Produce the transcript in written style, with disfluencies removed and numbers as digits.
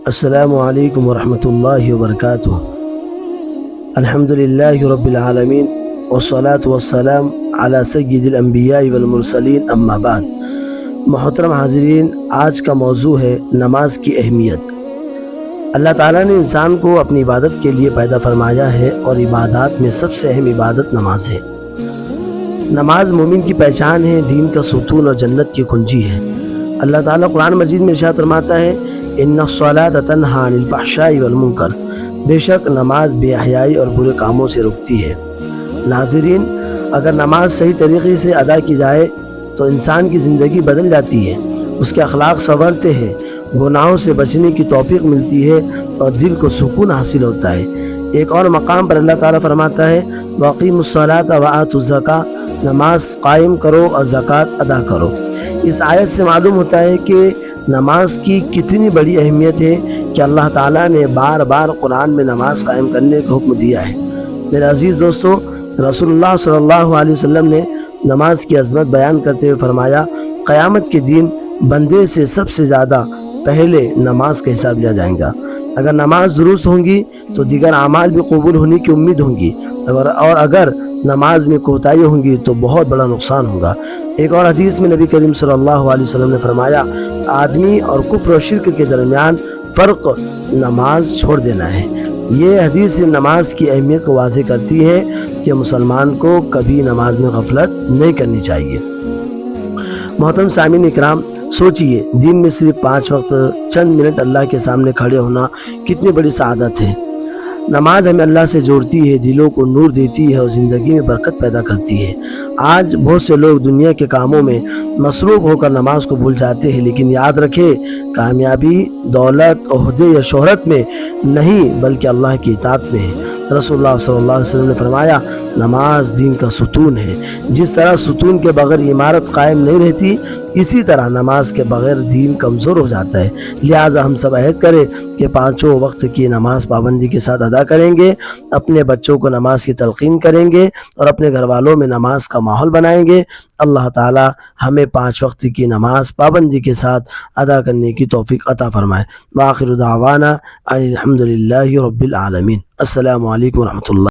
السلام علیکم ورحمۃ اللہ وبرکاتہ۔ الحمدللہ رب العالمین والصلاة والسلام علی سید الانبیاء والمرسلین، اما بعد۔ محترم حاضرین، آج کا موضوع ہے نماز کی اہمیت۔ اللہ تعالیٰ نے انسان کو اپنی عبادت کے لیے پیدا فرمایا ہے، اور عبادات میں سب سے اہم عبادت نماز ہے۔ نماز مومن کی پہچان ہے، دین کا ستون اور جنت کی کنجی ہے۔ اللہ تعالیٰ قرآن مجید میں ارشاد فرماتا ہے، ان الصلاۃ تنہی عن الفحشاء والمنکر، بے شک نماز بے حیائی اور برے کاموں سے روکتی ہے۔ ناظرین، اگر نماز صحیح طریقے سے ادا کی جائے تو انسان کی زندگی بدل جاتی ہے، اس کے اخلاق سنورتے ہیں، گناہوں سے بچنے کی توفیق ملتی ہے اور دل کو سکون حاصل ہوتا ہے۔ ایک اور مقام پر اللہ تعالیٰ فرماتا ہے، وَأَقِیمُوا الصَّلَاةَ وَآتُوا الزَّکَاةَ، نماز قائم کرو اور زکوٰۃ ادا کرو۔ اس آیت سے معلوم ہوتا ہے کہ نماز کی کتنی بڑی اہمیت ہے کہ اللہ تعالیٰ نے بار بار قرآن میں نماز قائم کرنے کا حکم دیا ہے۔ میرے عزیز دوستو، رسول اللہ صلی اللہ علیہ وسلم نے نماز کی عظمت بیان کرتے ہوئے فرمایا، قیامت کے دن بندے سے سب سے زیادہ پہلے نماز کا حساب لیا جائے گا۔ اگر نماز درست ہوں گی تو دیگر اعمال بھی قبول ہونے کی امید ہوں گی، اور اگر نماز میں کوتاہی ہوں گی تو بہت بڑا نقصان ہوگا۔ ایک اور حدیث میں نبی کریم صلی اللہ علیہ وسلم نے فرمایا، آدمی اور کفر و شرک کے درمیان فرق نماز چھوڑ دینا ہے۔ یہ حدیث نماز کی اہمیت کو واضح کرتی ہے کہ مسلمان کو کبھی نماز میں غفلت نہیں کرنی چاہیے۔ محترم سامعین اکرام، سوچئے، دن میں صرف 5 وقت چند منٹ اللہ کے سامنے کھڑے ہونا کتنی بڑی سعادت ہے۔ نماز ہمیں اللہ سے جوڑتی ہے، دلوں کو نور دیتی ہے اور زندگی میں برکت پیدا کرتی ہے۔ آج بہت سے لوگ دنیا کے کاموں میں مصروف ہو کر نماز کو بھول جاتے ہیں، لیکن یاد رکھے، کامیابی دولت، عہدے یا شہرت میں نہیں بلکہ اللہ کی اطاعت میں ہے۔ رسول اللہ صلی اللہ علیہ وسلم نے فرمایا، نماز دین کا ستون ہے۔ جس طرح ستون کے بغیر عمارت قائم نہیں رہتی، اسی طرح نماز کے بغیر دین کمزور ہو جاتا ہے۔ لہٰذا ہم سب عہد کریں کہ 5 وقت کی نماز پابندی کے ساتھ ادا کریں گے، اپنے بچوں کو نماز کی تلقین کریں گے اور اپنے گھر والوں میں نماز کا ماحول بنائیں گے۔ اللہ تعالی ہمیں 5 وقت کی نماز پابندی کے ساتھ ادا کرنے کی توفیق عطا فرمائے۔ وآخر دعوانا ان الحمدللہ رب العالمین۔ السلام علیکم ورحمۃ اللہ۔